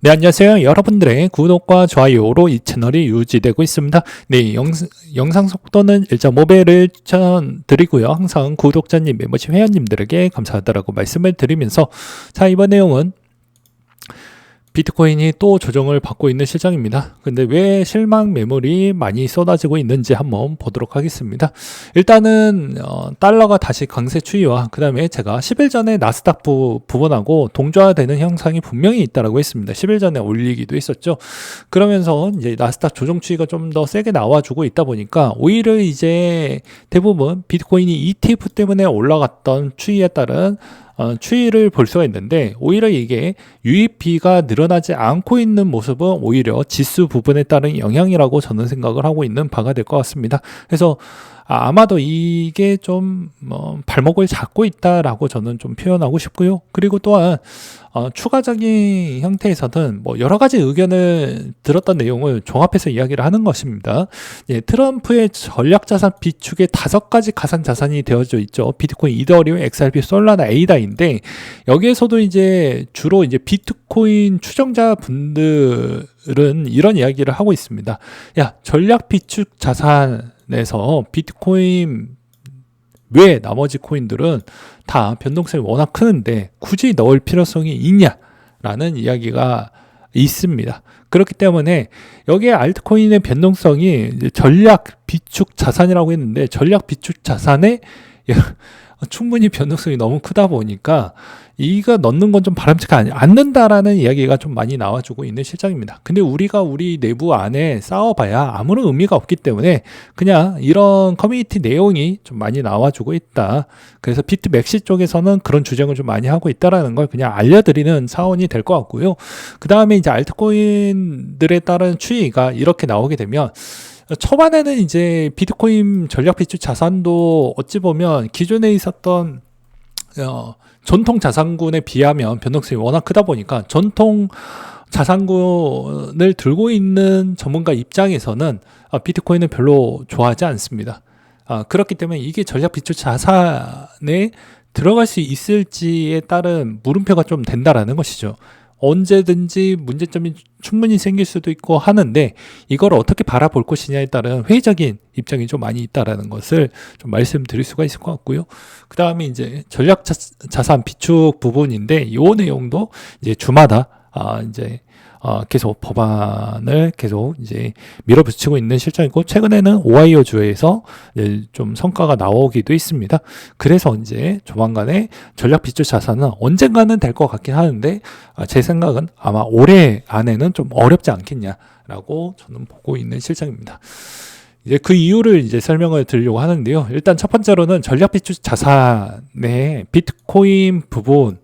네, 안녕하세요. 여러분들의 구독과 좋아요로 이 채널이 유지되고 있습니다. 네, 영상 속도는 1.5배를 추천드리고요. 항상 구독자님, 멤버십 회원님들에게 감사하다라고 말씀을 드리면서, 자, 이번 내용은 비트코인이 또 조정을 받고 있는 실정입니다. 근데 왜 실망 매물이 많이 쏟아지고 있는지 한번 보도록 하겠습니다. 일단은 달러가 다시 강세 추이와 그 다음에 제가 10일 전에 나스닥 부분하고 동조화되는 형상이 분명히 있다라고 했습니다. 10일 전에 올리기도 했었죠. 그러면서 이제 나스닥 조정 추이가 좀 더 세게 나와주고 있다 보니까 오히려 이제 대부분 비트코인이 ETF 때문에 올라갔던 추이에 따른 추이를 볼 수가 있는데, 오히려 이게 유입비가 늘어나지 않고 있는 모습은 오히려 지수 부분에 따른 영향이라고 저는 생각을 하고 있는 바가 될 것 같습니다. 그래서 아마도 이게 좀 발목을 잡고 있다라고 저는 좀 표현하고 싶고요. 그리고 또한 추가적인 형태에서는 여러 가지 의견을 들었던 내용을 종합해서 이야기를 하는 것입니다. 예, 트럼프의 전략자산 비축에 5가지 가상자산이 되어져 있죠. 비트코인, 이더리움, XRP, 솔라나, 에이다인데, 여기에서도 이제 주로 이제 비트코인 추종자 분들은 이런 이야기를 하고 있습니다. 야, 전략 비축 자산에서 비트코인 왜 나머지 코인들은 다 변동성이 워낙 크는데 굳이 넣을 필요성이 있냐라는 이야기가 있습니다. 그렇기 때문에 여기에 알트코인의 변동성이 전략 비축 자산이라고 했는데, 전략 비축 자산에 충분히 변동성이 너무 크다 보니까 이가 넣는 건 좀 바람직하지 않는다라는 이야기가 좀 많이 나와주고 있는 실정입니다. 근데 우리가 우리 내부 안에 싸워봐야 아무런 의미가 없기 때문에 그냥 이런 커뮤니티 내용이 좀 많이 나와주고 있다. 그래서 비트맥시 쪽에서는 그런 주장을 좀 많이 하고 있다라는 걸 그냥 알려드리는 차원이 될 것 같고요. 그 다음에 이제 알트코인들에 따른 추이가 이렇게 나오게 되면, 초반에는 이제 비트코인 전략 비축 자산도 어찌 보면 기존에 있었던 전통 자산군에 비하면 변동성이 워낙 크다 보니까 전통 자산군을 들고 있는 전문가 입장에서는 비트코인은 별로 좋아하지 않습니다. 그렇기 때문에 이게 전략 비축 자산에 들어갈 수 있을지에 따른 물음표가 좀 된다라는 것이죠. 언제든지 문제점이 충분히 생길 수도 있고 하는데, 이걸 어떻게 바라볼 것이냐에 따른 회의적인 입장이 좀 많이 있다라는 것을 좀 말씀드릴 수가 있을 것 같고요. 그 다음에 이제 전략 자산 비축 부분인데, 이 내용도 이제 주마다 이제 계속 법안을 계속 이제 밀어붙이고 있는 실정이고, 최근에는 오하이오 주에서 좀 성과가 나오기도 있습니다. 그래서 이제 조만간에 전략 비축 자산은 언젠가는 될 것 같긴 하는데, 제 생각은 아마 올해 안에는 좀 어렵지 않겠냐라고 저는 보고 있는 실정입니다. 이제 그 이유를 이제 설명을 드리려고 하는데요. 일단 첫 번째로는 전략 비축 자산의 비트코인 부분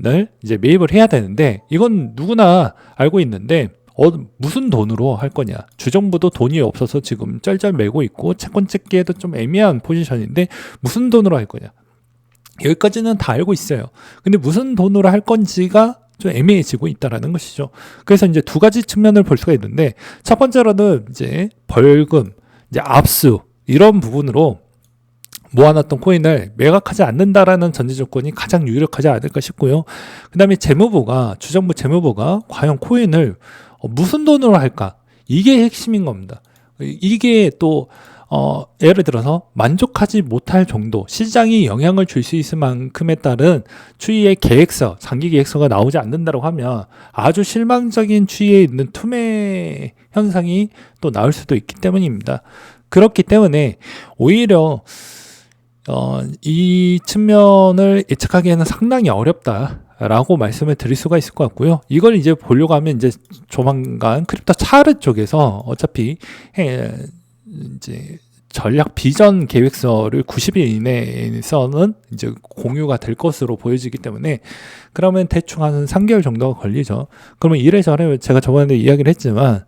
을 이제 매입을 해야 되는데, 이건 누구나 알고 있는데 무슨 돈으로 할 거냐. 주정부도 돈이 없어서 지금 쩔쩔매고 있고, 채권 찍기에도 좀 애매한 포지션인데 무슨 돈으로 할 거냐. 여기까지는 다 알고 있어요. 근데 무슨 돈으로 할 건지가 좀 애매해지고 있다라는 것이죠. 그래서 이제 두 가지 측면을 볼 수가 있는데, 첫 번째로는 이제 벌금, 이제 압수, 이런 부분으로 모아놨던 코인을 매각하지 않는다라는 전제 조건이 가장 유력하지 않을까 싶고요. 그 다음에 주정부 재무부가 과연 코인을 무슨 돈으로 할까? 이게 핵심인 겁니다. 이게 또 예를 들어서 만족하지 못할 정도, 시장이 영향을 줄 수 있을 만큼에 따른 추이의 계획서, 장기 계획서가 나오지 않는다고 하면 아주 실망적인 추이에 있는 투매 현상이 또 나올 수도 있기 때문입니다. 그렇기 때문에 오히려 이 측면을 예측하기에는 상당히 어렵다라고 말씀을 드릴 수가 있을 것 같고요. 이걸 이제 보려고 하면 이제 조만간 크립토 차트 쪽에서 어차피 이제 전략 비전 계획서를 90일 이내에서는 이제 공유가 될 것으로 보여지기 때문에, 그러면 대충 한 3개월 정도가 걸리죠. 그러면 이래저래 제가 저번에 이야기를 했지만,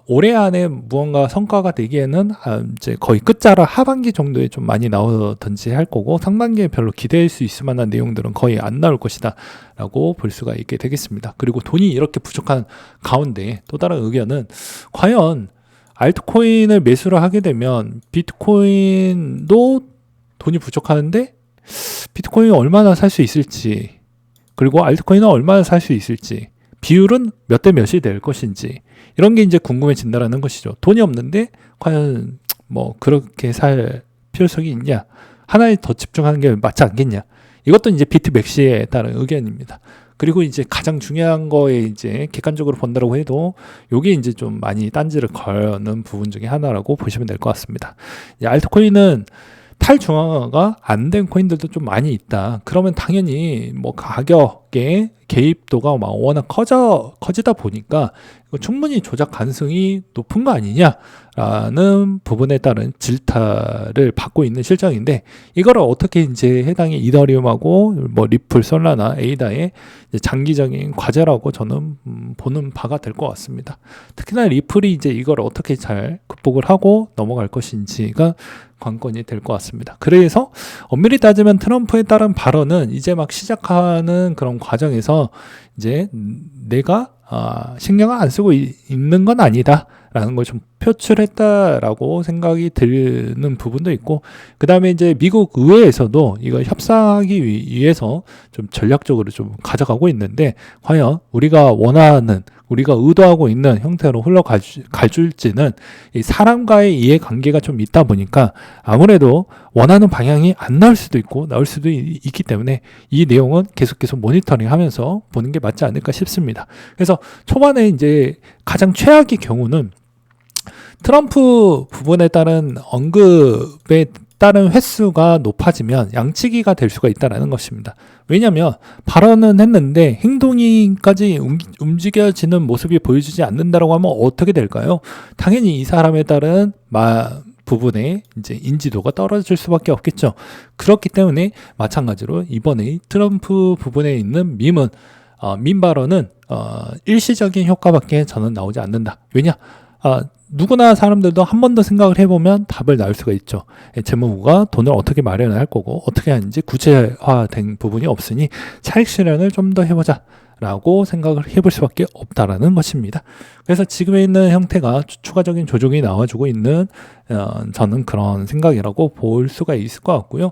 올해 안에 무언가 성과가 되기에는 이제 거의 끝자락 하반기 정도에 좀 많이 나오든지 할 거고, 상반기에 별로 기대할 수 있을 만한 내용들은 거의 안 나올 것이다 라고 볼 수가 있게 되겠습니다. 그리고 돈이 이렇게 부족한 가운데 또 다른 의견은, 과연 알트코인을 매수를 하게 되면 비트코인도 돈이 부족하는데 비트코인이 얼마나 살 수 있을지, 그리고 알트코인은 얼마나 살 수 있을지, 비율은 몇 대 몇이 될 것인지 이런 게 이제 궁금해진다라는 것이죠. 돈이 없는데 과연 뭐 그렇게 살 필요성이 있냐? 하나에 더 집중하는 게 맞지 않겠냐? 이것도 이제 비트맥시에 따른 의견입니다. 그리고 이제 가장 중요한 거에 이제 객관적으로 본다고 해도 요게 이제 좀 많이 딴지를 거는 부분 중에 하나라고 보시면 될 것 같습니다. 알트코인은 탈중앙화가 안 된 코인들도 좀 많이 있다. 그러면 당연히 뭐 가격의 개입도가 막 워낙 커지다 보니까 충분히 조작 가능성이 높은 거 아니냐라는 부분에 따른 질타를 받고 있는 실정인데, 이거를 어떻게 이제 해당의 이더리움하고 뭐 리플, 솔라나, 에이다의 장기적인 과제라고 저는 보는 바가 될 것 같습니다. 특히나 리플이 이제 이걸 어떻게 잘 극복을 하고 넘어갈 것인지가 관건이 될 것 같습니다. 그래서 엄밀히 따지면 트럼프에 따른 발언은 이제 막 시작하는 그런 과정에서 이제 내가 신경을 안 쓰고 있는 건 아니다 라는 걸 좀 표출했다라고 생각이 드는 부분도 있고, 그 다음에 이제 미국 의회에서도 이걸 협상하기 위해서 좀 전략적으로 좀 가져가고 있는데, 과연 우리가 원하는, 우리가 의도하고 있는 형태로 흘러갈 줄지는 이 사람과의 이해관계가 좀 있다 보니까 아무래도 원하는 방향이 안 나올 수도 있고 나올 수도 있기 때문에 이 내용은 계속 모니터링 하면서 보는 게 맞지 않을까 싶습니다. 그래서 초반에 이제 가장 최악의 경우는 트럼프 부분에 따른 언급에 따른 횟수가 높아지면 양치기가 될 수가 있다는 것입니다. 왜냐하면 발언은 했는데 행동이까지 움직여지는 모습이 보여주지 않는다라고 하면 어떻게 될까요? 당연히 이 사람에 따른 부분에 이제 인지도가 떨어질 수밖에 없겠죠. 그렇기 때문에 마찬가지로 이번에 트럼프 부분에 있는 밈 발언은 일시적인 효과밖에 저는 나오지 않는다. 왜냐? 누구나 사람들도 한 번 더 생각을 해보면 답을 나올 수가 있죠. 재무부가 돈을 어떻게 마련을 할 거고 어떻게 하는지 구체화된 부분이 없으니 차익 실현을 좀 더 해보자 라고 생각을 해볼 수밖에 없다라는 것입니다. 그래서 지금에 있는 형태가 추가적인 조정이 나와주고 있는 저는 그런 생각이라고 볼 수가 있을 것 같고요.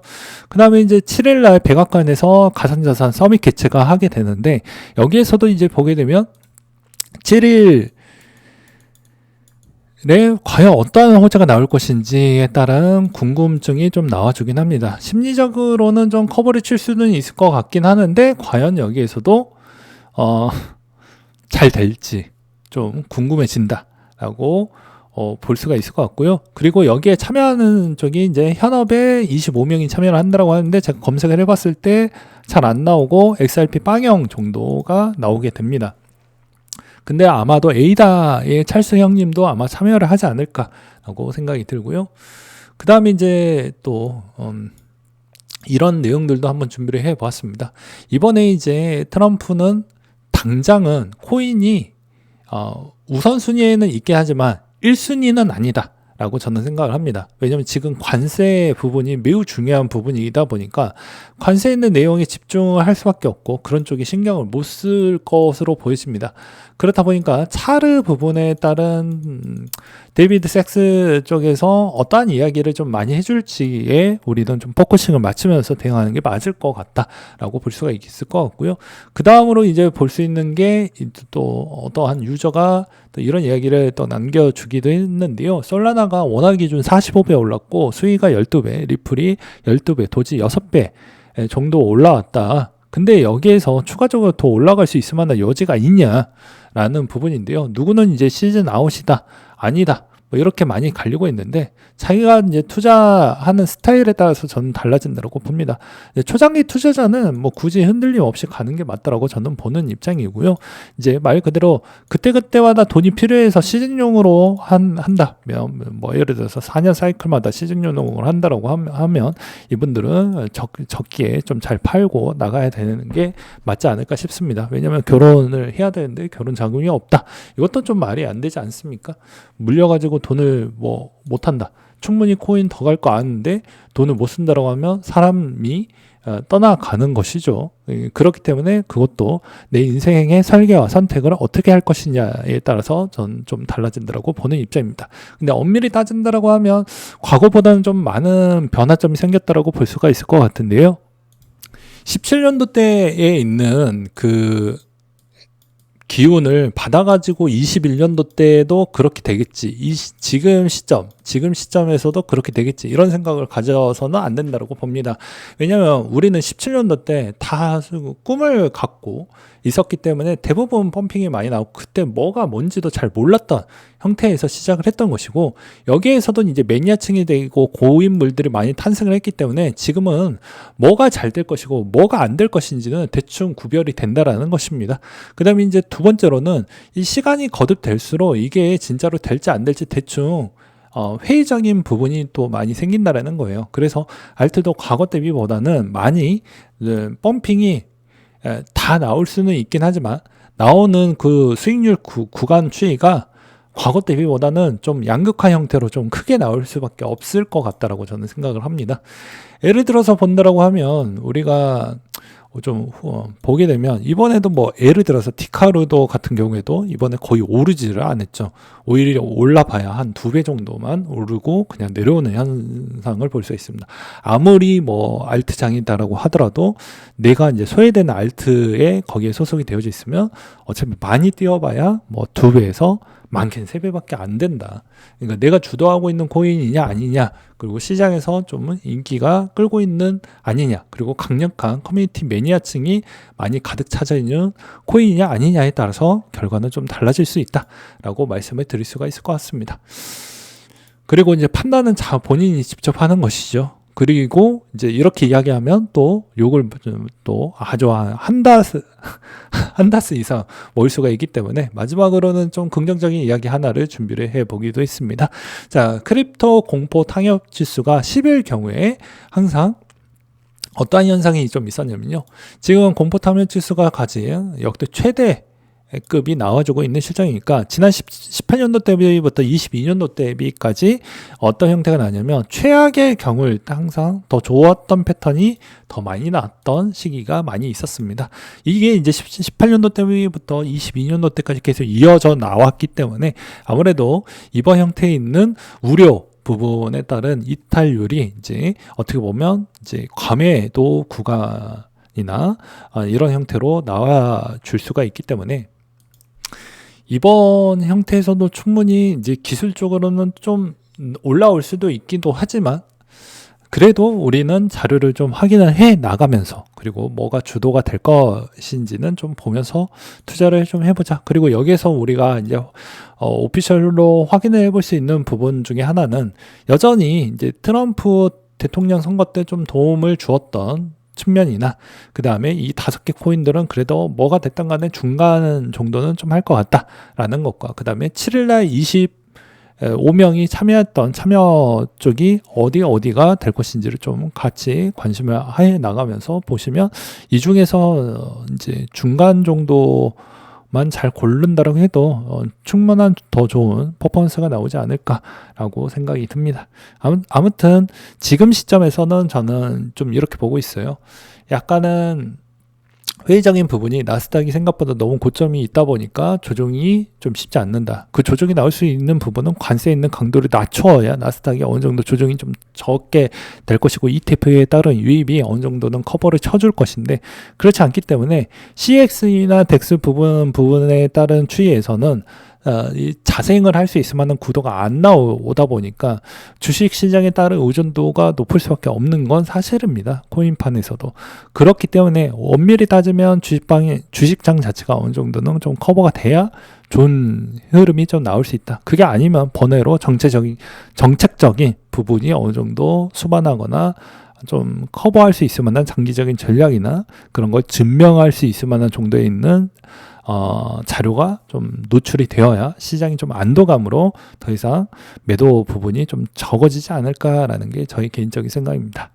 그 다음에 이제 7일날 백악관에서 가상자산 서밋 개최가 하게 되는데, 여기에서도 이제 보게 되면 7일 과연 어떠한 호재가 나올 것인지에 따른 궁금증이 좀 나와주긴 합니다. 심리적으로는 좀 커버를 칠 수는 있을 것 같긴 하는데, 과연 여기에서도 잘 될지 좀 궁금해진다 라고 볼 수가 있을 것 같고요. 그리고 여기에 참여하는 쪽이 이제 현업에 25명이 참여를 한다고 하는데, 제가 검색을 해봤을 때 잘 안 나오고 XRP 빵형 정도가 나오게 됩니다. 근데 아마도 에이다의 찰스 형님도 아마 참여를 하지 않을까라고 생각이 들고요. 그 다음에 이제 또 이런 내용들도 한번 준비를 해보았습니다. 이번에 이제 트럼프는 당장은 코인이 우선순위에는 있긴 하지만 1순위는 아니다 라고 저는 생각을 합니다. 왜냐하면 지금 관세 부분이 매우 중요한 부분이다 보니까 관세에 있는 내용에 집중을 할 수밖에 없고 그런 쪽에 신경을 못 쓸 것으로 보여집니다. 그렇다 보니까 차르 부분에 따른 데이비드 섹스 쪽에서 어떠한 이야기를 좀 많이 해줄지에 우리는 좀 포커싱을 맞추면서 대응하는 게 맞을 것 같다라고 볼 수가 있을 것 같고요. 그 다음으로 이제 볼 수 있는 게 또 어떠한 유저가 또 이런 이야기를 또 남겨주기도 했는데요. 솔라나가 원화 기준 45배 올랐고 수위가 12배, 리플이 12배, 도지 6배 정도 올라왔다. 근데 여기에서 추가적으로 더 올라갈 수 있을 만한 여지가 있냐라는 부분인데요. 누구는 이제 시즌 아웃이다, 아니다, 뭐 이렇게 많이 갈리고 있는데, 자기가 이제 투자하는 스타일에 따라서 저는 달라진다고 봅니다. 초장기 투자자는 뭐 굳이 흔들림 없이 가는 게 맞다라고 저는 보는 입장이고요. 이제 말 그대로 그때그때마다 돈이 필요해서 시즌용으로 한다. 뭐 예를 들어서 4년 사이클마다 시즌용으로 한다라고 하면 이분들은 적기에 좀 잘 팔고 나가야 되는 게 맞지 않을까 싶습니다. 왜냐하면 결혼을 해야 되는데 결혼 자금이 없다. 이것도 좀 말이 안 되지 않습니까? 물려가지고 돈을 뭐 못한다. 충분히 코인 더 갈 거 아는데 돈을 못 쓴다라고 하면 사람이 떠나가는 것이죠. 그렇기 때문에 그것도 내 인생의 설계와 선택을 어떻게 할 것이냐에 따라서 전 좀 달라진다라고 보는 입장입니다. 근데 엄밀히 따진다라고 하면 과거보다는 좀 많은 변화점이 생겼다라고 볼 수가 있을 것 같은데요. 17년도 때에 있는 그 기운을 받아가지고 21년도 때도 그렇게 되겠지. 지금 시점에서도 그렇게 되겠지. 이런 생각을 가져서는 안 된다고 봅니다. 왜냐하면 우리는 17년도 때 다 꿈을 갖고 있었기 때문에 대부분 펌핑이 많이 나오고 그때 뭐가 뭔지도 잘 몰랐던 형태에서 시작을 했던 것이고, 여기에서도 이제 매니아층이 되고 고인물들이 많이 탄생을 했기 때문에 지금은 뭐가 잘 될 것이고 뭐가 안 될 것인지는 대충 구별이 된다라는 것입니다. 그 다음에 이제 두 번째로는 이 시간이 거듭될수록 이게 진짜로 될지 안 될지 대충 회의적인 부분이 또 많이 생긴다라는 거예요. 그래서 알트도 과거 대비보다는 많이 펌핑이 다 나올 수는 있긴 하지만 나오는 그 수익률 구간 추이가 과거 대비보다는 좀 양극화 형태로 좀 크게 나올 수밖에 없을 것 같다라고 저는 생각을 합니다. 예를 들어서 본다라고 하면 우리가 좀 보게 되면 이번에도 뭐 예를 들어서 티카루도 같은 경우에도 이번에 거의 오르지를 않았죠. 오히려 올라봐야 한 2배 정도만 오르고 그냥 내려오는 현상을 볼 수 있습니다. 아무리 뭐 알트장이다라고 하더라도 내가 이제 소외되는 알트에 거기에 소속이 되어져 있으면 어차피 많이 뛰어봐야 뭐 2배에서 많게는 3배밖에 안 된다. 그러니까 내가 주도하고 있는 코인이냐 아니냐, 그리고 시장에서 좀 인기가 끌고 있는 아니냐, 그리고 강력한 커뮤니티 매니아층이 많이 가득 차져 있는 코인이냐 아니냐에 따라서 결과는 좀 달라질 수 있다라고 말씀을 드릴 수가 있을 것 같습니다. 그리고 이제 판단은 본인이 직접 하는 것이죠. 그리고 이제 이렇게 이야기하면 또 욕을 또 아주 한 다스 이상 모을 수가 있기 때문에 마지막으로는 좀 긍정적인 이야기 하나를 준비를 해보기도 했습니다. 자, 크립토 공포 타격 지수가 10일 경우에 항상 어떠한 현상이 좀 있었냐면요. 지금 공포 타격 지수가 가진 역대 최대 급이 나와주고 있는 실정이니까 지난 18년도 대비부터 22년도 대비까지 어떤 형태가 나냐면 최악의 경우일 때 항상 더 좋았던 패턴이 더 많이 나왔던 시기가 많이 있었습니다. 이게 이제 18년도 대비부터 22년도 때까지 계속 이어져 나왔기 때문에 아무래도 이번 형태에 있는 우려 부분에 따른 이탈률이 이제 어떻게 보면 이제 과매도 구간이나 이런 형태로 나와 줄 수가 있기 때문에 이번 형태에서도 충분히 이제 기술적으로는 좀 올라올 수도 있기도 하지만 그래도 우리는 자료를 좀 확인을 해 나가면서 그리고 뭐가 주도가 될 것인지는 좀 보면서 투자를 좀 해보자. 그리고 여기에서 우리가 이제 오피셜로 확인을 해볼 수 있는 부분 중에 하나는 여전히 이제 트럼프 대통령 선거 때 좀 도움을 주었던 측면이나 그 다음에 이 5개 코인들은 그래도 뭐가 됐든 간에 중간 정도는 좀 할 것 같다라는 것과 그 다음에 7일날 25명이 참여했던 참여 쪽이 어디가 될 것인지를 좀 같이 관심을 해 나가면서 보시면 이 중에서 이제 중간 정도만 잘 고른다라고 해도 충분한 더 좋은 퍼포먼스가 나오지 않을까라고 생각이 듭니다. 아무튼 지금 시점에서는 저는 좀 이렇게 보고 있어요. 약간은 회의적인 부분이 나스닥이 생각보다 너무 고점이 있다 보니까 조정이 좀 쉽지 않는다. 그 조정이 나올 수 있는 부분은 관세에 있는 강도를 낮춰야 나스닥이 어느 정도 조정이 좀 적게 될 것이고 ETF에 따른 유입이 어느 정도는 커버를 쳐줄 것인데 그렇지 않기 때문에 CX나 DEX 부분에 따른 추이에서는 이 자생을 할 수 있을 만한 구도가 안 나오다 보니까 주식 시장에 따른 의존도가 높을 수밖에 없는 건 사실입니다. 코인판에서도. 그렇기 때문에 엄밀히 따지면 주식장 자체가 어느 정도는 좀 커버가 돼야 좋은 흐름이 좀 나올 수 있다. 그게 아니면 번외로 정책적인 부분이 어느 정도 수반하거나 좀 커버할 수 있을 만한 장기적인 전략이나 그런 걸 증명할 수 있을 만한 정도에 있는 자료가 좀 노출이 되어야 시장이 좀 안도감으로 더 이상 매도 부분이 좀 적어지지 않을까라는 게 저희 개인적인 생각입니다.